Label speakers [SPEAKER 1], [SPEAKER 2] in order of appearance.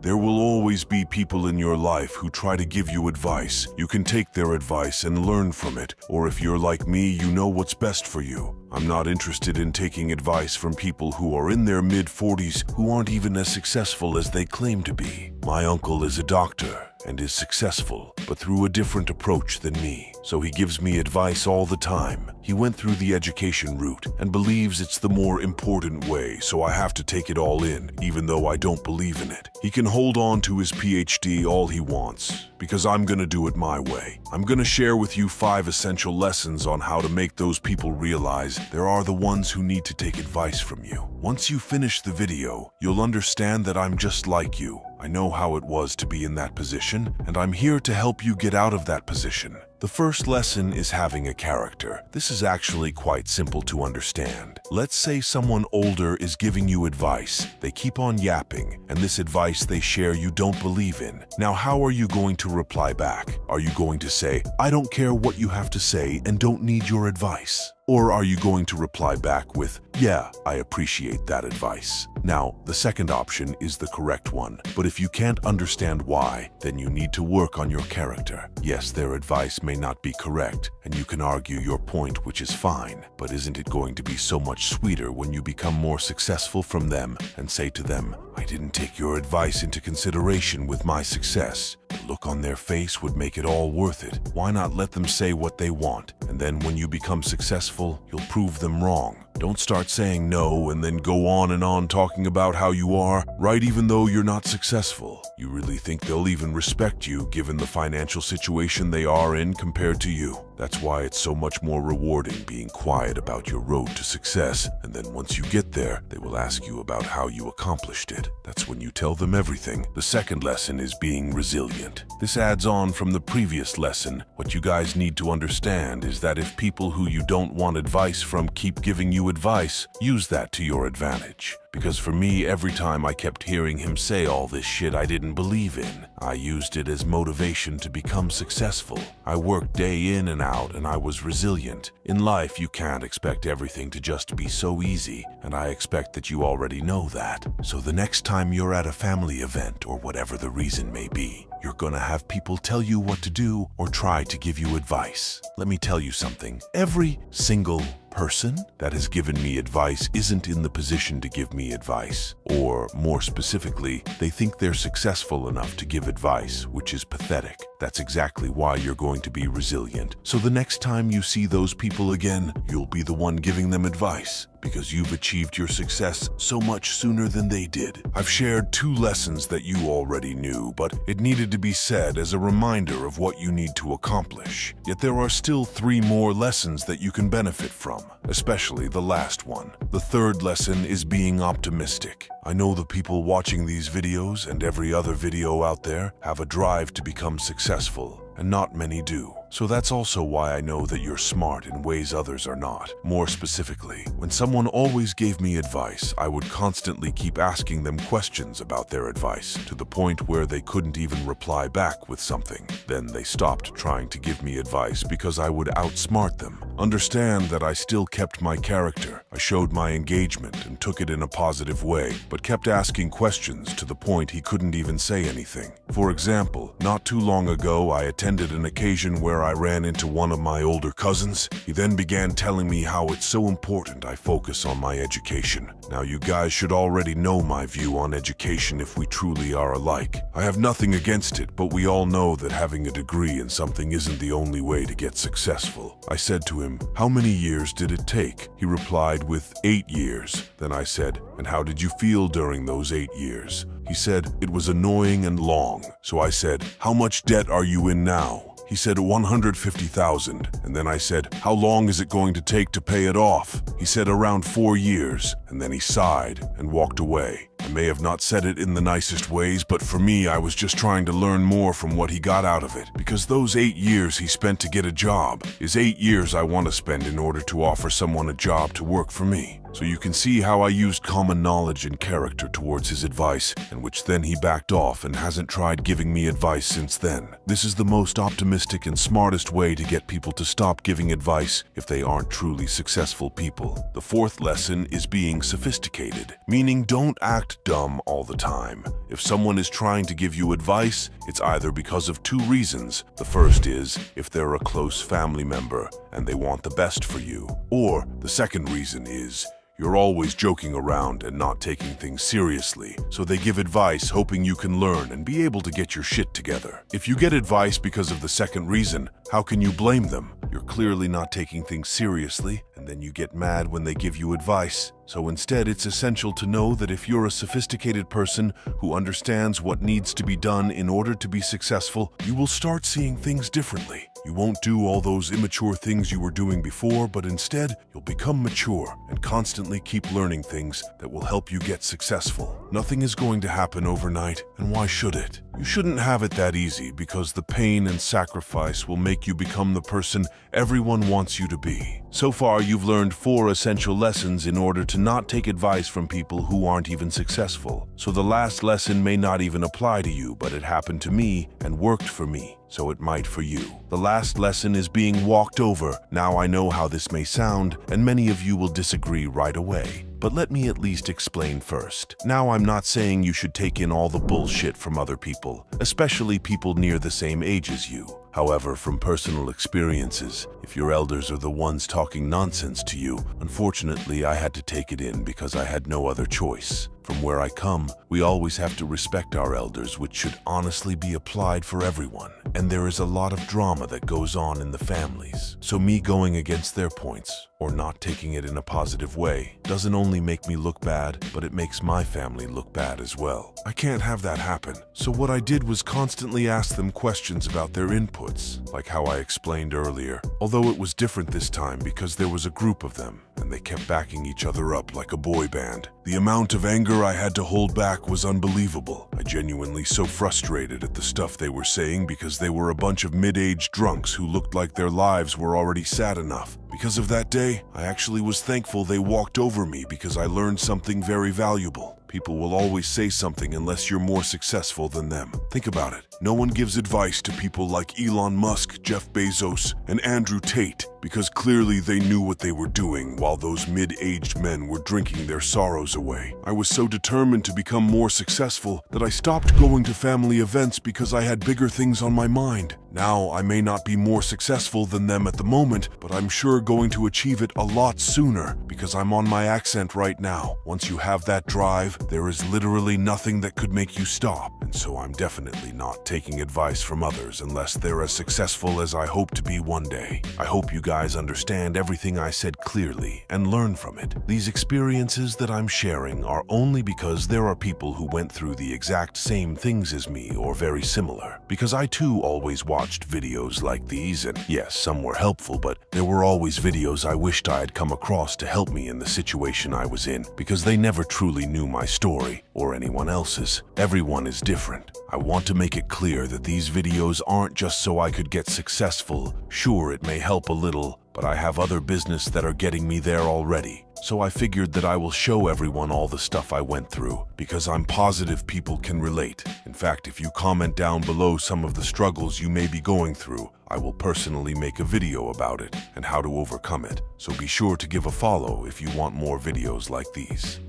[SPEAKER 1] There will always be people in your life who try to give you advice. You can take their advice and learn from it, or if you're like me, you know what's best for you. I'm not interested in taking advice from people who are in their mid-40s who aren't even as successful as they claim to be. My uncle is a doctor and is successful, but through a different approach than me. So he gives me advice all the time. He went through the education route and believes it's the more important way, so I have to take it all in, even though I don't believe in it. He can hold on to his PhD all he wants, because I'm gonna do it my way. I'm gonna share with you 5 essential lessons on how to make those people realize there are the ones who need to take advice from you. Once you finish the video, you'll understand that I'm just like you. I know how it was to be in that position, and I'm here to help you get out of that position. The first lesson is having a character. This is actually quite simple to understand. Let's say someone older is giving you advice. They keep on yapping, and this advice they share you don't believe in. Now, how are you going to reply back? Are you going to say, "I don't care what you have to say and don't need your advice"? Or are you going to reply back with, "Yeah, I appreciate that advice"? Now, the second option is the correct one, but if you can't understand why, then you need to work on your character. Yes, their advice may not be correct, and you can argue your point, which is fine, but isn't it going to be so much sweeter when you become more successful from them and say to them, "I didn't take your advice into consideration with my success"? The look on their face would make it all worth it. Why not let them say what they want, and then when you become successful, you'll prove them wrong. Don't start saying no and then go on and on talking about how you are right even though you're not successful. You really think they'll even respect you given the financial situation they are in compared to you? That's why it's so much more rewarding being quiet about your road to success, and then once you get there, they will ask you about how you accomplished it. That's when you tell them everything. The second lesson is being resilient. This adds on from the previous lesson. What you guys need to understand is that if people who you don't want advice from keep giving you advice, use that to your advantage. Because for me, every time I kept hearing him say all this shit I didn't believe in, I used it as motivation to become successful. I worked day in and out, and I was resilient. In life, you can't expect everything to just be so easy, and I expect that you already know that. So the next time you're at a family event, or whatever the reason may be, you're gonna have people tell you what to do or try to give you advice. Let me tell you something. Every single person that has given me advice isn't in the position to give me advice. Or, more specifically, they think they're successful enough to give advice, which is pathetic. That's exactly why you're going to be resilient. So the next time you see those people again, you'll be the one giving them advice, because you've achieved your success so much sooner than they did. I've shared 2 lessons that you already knew, but it needed to be said as a reminder of what you need to accomplish. Yet there are still 3 more lessons that you can benefit from, especially the last one. The third lesson is being optimistic. I know the people watching these videos and every other video out there have a drive to become successful, and not many do. So that's also why I know that you're smart in ways others are not. More specifically, when someone always gave me advice, I would constantly keep asking them questions about their advice, to the point where they couldn't even reply back with something. Then they stopped trying to give me advice because I would outsmart them. Understand that I still kept my character. I showed my engagement and took it in a positive way, but kept asking questions to the point he couldn't even say anything. For example, not too long ago, I attended an occasion where I ran into one of my older cousins. He then began telling me how it's so important I focus on my education. Now, you guys should already know my view on education if we truly are alike. I have nothing against it, but we all know that having a degree in something isn't the only way to get successful. I said to him, "How many years did it take?" He replied with 8 years. Then I said, "And how did you feel during those 8 years?" He said, "It was annoying and long." So I said, "How much debt are you in now?" He said 150,000, and then I said, "How long is it going to take to pay it off?" He said around 4 years, and then he sighed and walked away. I may have not said it in the nicest ways, but for me, I was just trying to learn more from what he got out of it, because those 8 years he spent to get a job is 8 years I want to spend in order to offer someone a job to work for me. So you can see how I used common knowledge and character towards his advice, and which then he backed off and hasn't tried giving me advice since then. This is the most optimistic and smartest way to get people to stop giving advice if they aren't truly successful people. The fourth lesson is being sophisticated, meaning don't act dumb all the time. If someone is trying to give you advice, it's either because of two reasons. The first is if they're a close family member and they want the best for you. Or the second reason is you're always joking around and not taking things seriously, so they give advice hoping you can learn and be able to get your shit together. If you get advice because of the second reason, how can you blame them? You're clearly not taking things seriously, and then you get mad when they give you advice. So instead, it's essential to know that if you're a sophisticated person who understands what needs to be done in order to be successful, you will start seeing things differently. You won't do all those immature things you were doing before, but instead, you'll become mature and constantly keep learning things that will help you get successful. Nothing is going to happen overnight, and why should it? You shouldn't have it that easy because the pain and sacrifice will make you become the person everyone wants you to be. So far, you've learned 4 essential lessons in order to not take advice from people who aren't even successful. So the last lesson may not even apply to you, but it happened to me and worked for me, so it might for you. The last lesson is being walked over. Now I know how this may sound, and many of you will disagree right away. But let me at least explain first. Now, I'm not saying you should take in all the bullshit from other people, especially people near the same age as you. However, from personal experiences, if your elders are the ones talking nonsense to you, unfortunately, I had to take it in because I had no other choice. From where I come, we always have to respect our elders, which should honestly be applied for everyone. And there is a lot of drama that goes on in the families. So me going against their points, or not taking it in a positive way, doesn't only make me look bad, but it makes my family look bad as well. I can't have that happen. So what I did was constantly ask them questions about their inputs, like how I explained earlier. Although it was different this time because there was a group of them, and they kept backing each other up like a boy band. The amount of anger I had to hold back was unbelievable. I genuinely so frustrated at the stuff they were saying because they were a bunch of mid-aged drunks who looked like their lives were already sad enough. Because of that day, I actually was thankful they walked over me because I learned something very valuable. People will always say something unless you're more successful than them. Think about it. No one gives advice to people like Elon Musk, Jeff Bezos, and Andrew Tate because clearly they knew what they were doing while those mid-aged men were drinking their sorrows away. I was so determined to become more successful that I stopped going to family events because I had bigger things on my mind. Now, I may not be more successful than them at the moment, but I'm sure going to achieve it a lot sooner because I'm on my accent right now. Once you have that drive, there is literally nothing that could make you stop. And so I'm definitely not taking advice from others unless they're as successful as I hope to be one day. I hope you guys understand everything I said clearly and learn from it. These experiences that I'm sharing are only because there are people who went through the exact same things as me or very similar. Because I too always watched videos like these, and yes, some were helpful, but there were always videos I wished I had come across to help me in the situation I was in because they never truly knew my story or anyone else's. Everyone is different. I want to make it clear that these videos aren't just so I could get successful. Sure, it may help a little, but I have other business that are getting me there already. So I figured that I will show everyone all the stuff I went through because I'm positive people can relate. In fact, if you comment down below some of the struggles you may be going through, I will personally make a video about it and how to overcome it. So be sure to give a follow if you want more videos like these.